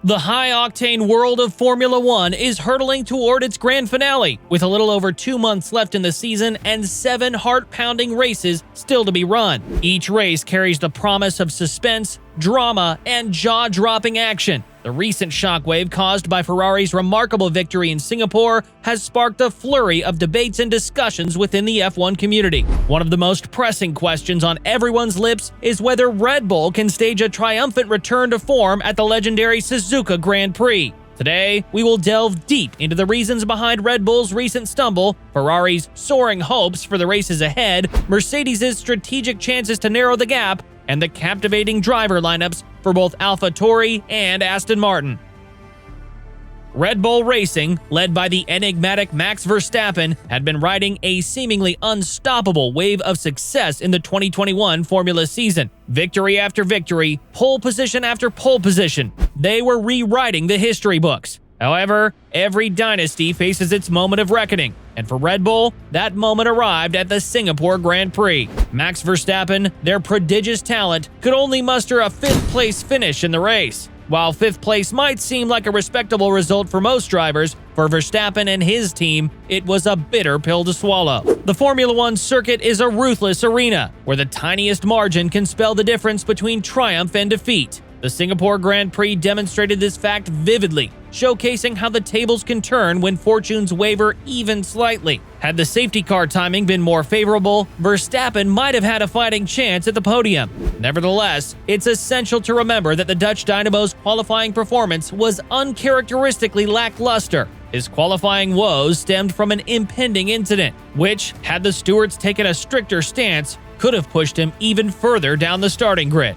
The high-octane world of Formula One is hurtling toward its grand finale, with a little over 2 months left in the season and 7 heart-pounding races still to be run. Each race carries the promise of suspense, drama, and jaw-dropping action. The recent shockwave caused by Ferrari's remarkable victory in Singapore has sparked a flurry of debates and discussions within the F1 community. One of the most pressing questions on everyone's lips is whether Red Bull can stage a triumphant return to form at the legendary Suzuka Grand Prix. Today, we will delve deep into the reasons behind Red Bull's recent stumble, Ferrari's soaring hopes for the races ahead, Mercedes' strategic chances to narrow the gap, and the captivating driver lineups for both AlphaTauri and Aston Martin. Red Bull Racing, led by the enigmatic Max Verstappen, had been riding a seemingly unstoppable wave of success in the 2021 Formula season. Victory after victory, pole position after pole position, they were rewriting the history books. However, every dynasty faces its moment of reckoning, and for Red Bull, that moment arrived at the Singapore Grand Prix. Max Verstappen, their prodigious talent, could only muster a 5th-place finish in the race. While 5th place might seem like a respectable result for most drivers, for Verstappen and his team, it was a bitter pill to swallow. The Formula One circuit is a ruthless arena, where the tiniest margin can spell the difference between triumph and defeat. The Singapore Grand Prix demonstrated this fact vividly, showcasing how the tables can turn when fortunes waver even slightly. Had the safety car timing been more favorable, Verstappen might have had a fighting chance at the podium. Nevertheless, it's essential to remember that the Dutch Dynamo's qualifying performance was uncharacteristically lackluster. His qualifying woes stemmed from an impending incident, which, had the stewards taken a stricter stance, could have pushed him even further down the starting grid.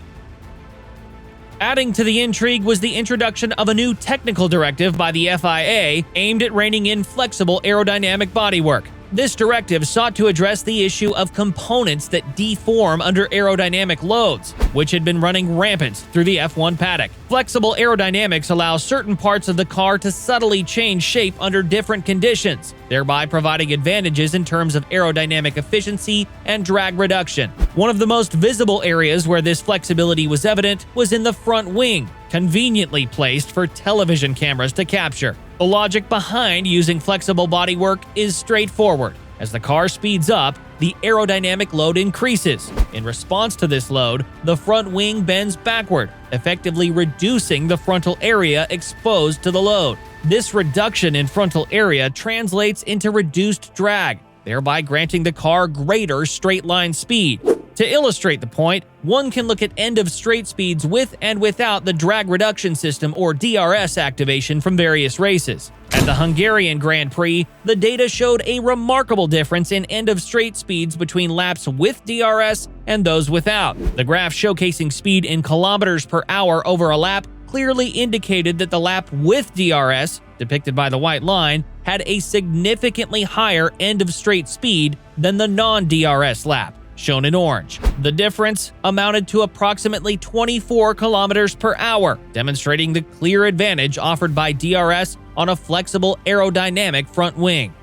Adding to the intrigue was the introduction of a new technical directive by the FIA aimed at reining in flexible aerodynamic bodywork. This directive sought to address the issue of components that deform under aerodynamic loads, which had been running rampant through the F1 paddock. Flexible aerodynamics allow certain parts of the car to subtly change shape under different conditions, thereby providing advantages in terms of aerodynamic efficiency and drag reduction. One of the most visible areas where this flexibility was evident was in the front wing, conveniently placed for television cameras to capture. The logic behind using flexible bodywork is straightforward. As the car speeds up, the aerodynamic load increases. In response to this load, the front wing bends backward, effectively reducing the frontal area exposed to the load. This reduction in frontal area translates into reduced drag, thereby granting the car greater straight-line speed. To illustrate the point, one can look at end-of-straight speeds with and without the drag reduction system or DRS activation from various races. At the Hungarian Grand Prix, the data showed a remarkable difference in end-of-straight speeds between laps with DRS and those without. The graph showcasing speed in kilometers per hour over a lap clearly indicated that the lap with DRS, depicted by the white line, had a significantly higher end-of-straight speed than the non-DRS lap, shown in orange. The difference amounted to approximately 24 kilometers per hour, demonstrating the clear advantage offered by DRS on a flexible aerodynamic front wing.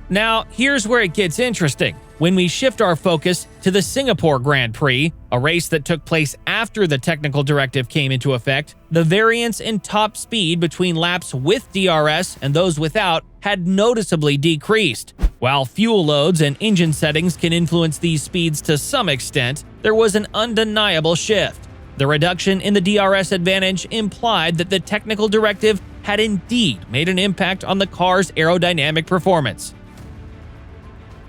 Now, here's where it gets interesting. When we shift our focus to the Singapore Grand Prix, a race that took place after the technical directive came into effect, the variance in top speed between laps with DRS and those without had noticeably decreased. While fuel loads and engine settings can influence these speeds to some extent, there was an undeniable shift. The reduction in the DRS advantage implied that the technical directive had indeed made an impact on the car's aerodynamic performance.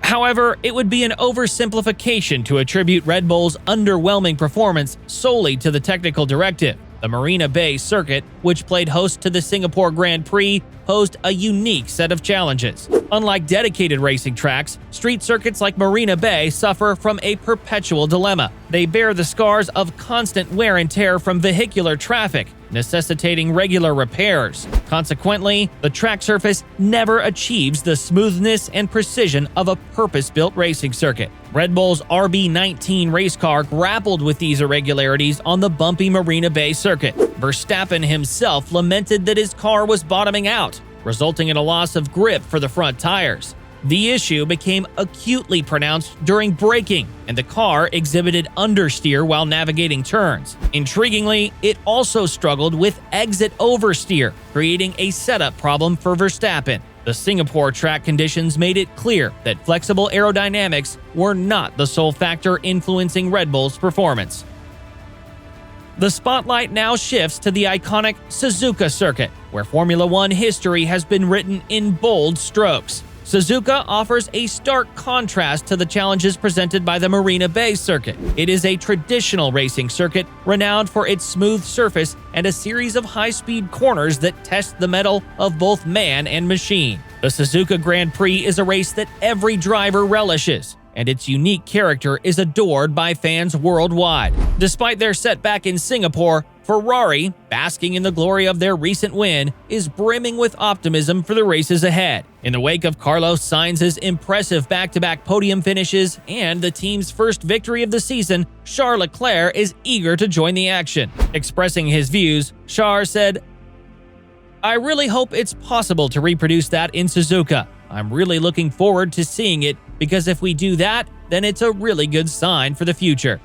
However, it would be an oversimplification to attribute Red Bull's underwhelming performance solely to the technical directive. The Marina Bay Circuit, which played host to the Singapore Grand Prix, posed a unique set of challenges. Unlike dedicated racing tracks, street circuits like Marina Bay suffer from a perpetual dilemma. They bear the scars of constant wear and tear from vehicular traffic, necessitating regular repairs. Consequently, the track surface never achieves the smoothness and precision of a purpose-built racing circuit. Red Bull's RB19 race car grappled with these irregularities on the bumpy Marina Bay Circuit. Verstappen himself lamented that his car was bottoming out, resulting in a loss of grip for the front tires. The issue became acutely pronounced during braking, and the car exhibited understeer while navigating turns. Intriguingly, it also struggled with exit oversteer, creating a setup problem for Verstappen. The Singapore track conditions made it clear that flexible aerodynamics were not the sole factor influencing Red Bull's performance. The spotlight now shifts to the iconic Suzuka Circuit, where Formula One history has been written in bold strokes. Suzuka offers a stark contrast to the challenges presented by the Marina Bay Circuit. It is a traditional racing circuit renowned for its smooth surface and a series of high-speed corners that test the mettle of both man and machine. The Suzuka Grand Prix is a race that every driver relishes, and its unique character is adored by fans worldwide. Despite their setback in Singapore, Ferrari, basking in the glory of their recent win, is brimming with optimism for the races ahead. In the wake of Carlos Sainz's impressive back-to-back podium finishes and the team's first victory of the season, Charles Leclerc is eager to join the action. Expressing his views, Charles said, "I really hope it's possible to reproduce that in Suzuka. I'm really looking forward to seeing it, because if we do that, then it's a really good sign for the future."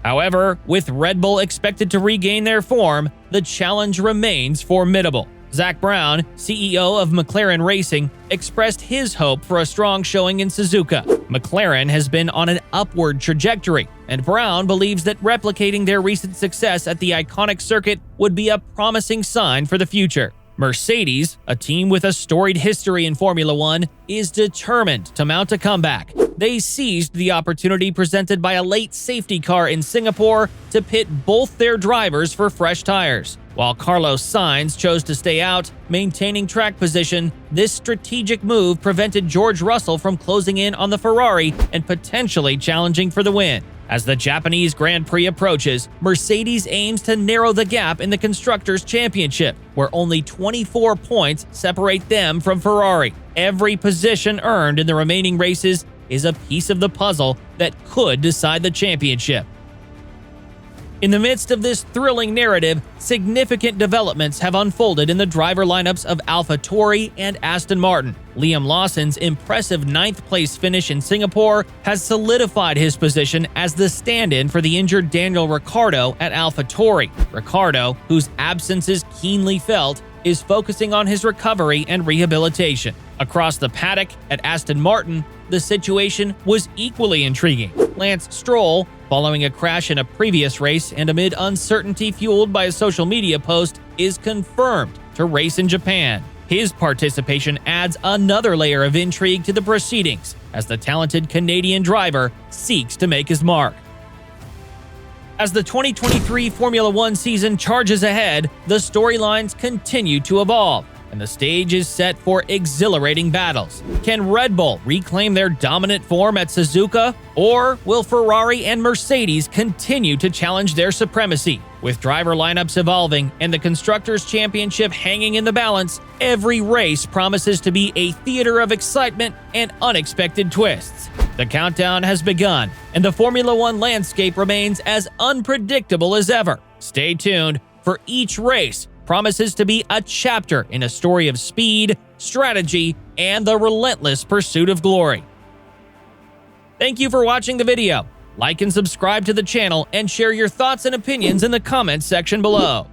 However, with Red Bull expected to regain their form, the challenge remains formidable. Zak Brown, CEO of McLaren Racing, expressed his hope for a strong showing in Suzuka. McLaren has been on an upward trajectory, and Brown believes that replicating their recent success at the iconic circuit would be a promising sign for the future. Mercedes, a team with a storied history in Formula One, is determined to mount a comeback. They seized the opportunity presented by a late safety car in Singapore to pit both their drivers for fresh tires. While Carlos Sainz chose to stay out, maintaining track position, this strategic move prevented George Russell from closing in on the Ferrari and potentially challenging for the win. As the Japanese Grand Prix approaches, Mercedes aims to narrow the gap in the Constructors' Championship, where only 24 points separate them from Ferrari. Every position earned in the remaining races is a piece of the puzzle that could decide the championship. In the midst of this thrilling narrative, significant developments have unfolded in the driver lineups of AlphaTauri and Aston Martin. Liam Lawson's impressive ninth-place finish in Singapore has solidified his position as the stand-in for the injured Daniel Ricciardo at AlphaTauri. Ricciardo, whose absence is keenly felt, is focusing on his recovery and rehabilitation. Across the paddock at Aston Martin, the situation was equally intriguing. Lance Stroll, following a crash in a previous race and amid uncertainty fueled by a social media post, is confirmed to race in Japan. His participation adds another layer of intrigue to the proceedings as the talented Canadian driver seeks to make his mark. As the 2023 Formula One season charges ahead, the storylines continue to evolve, and the stage is set for exhilarating battles. Can Red Bull reclaim their dominant form at Suzuka, or will Ferrari and Mercedes continue to challenge their supremacy? With driver lineups evolving and the Constructors' Championship hanging in the balance, every race promises to be a theater of excitement and unexpected twists. The countdown has begun, and the Formula One landscape remains as unpredictable as ever. Stay tuned, for each race promises to be a chapter in a story of speed, strategy, and the relentless pursuit of glory. Thank you for watching the video. Like and subscribe to the channel and share your thoughts and opinions in the comments section below.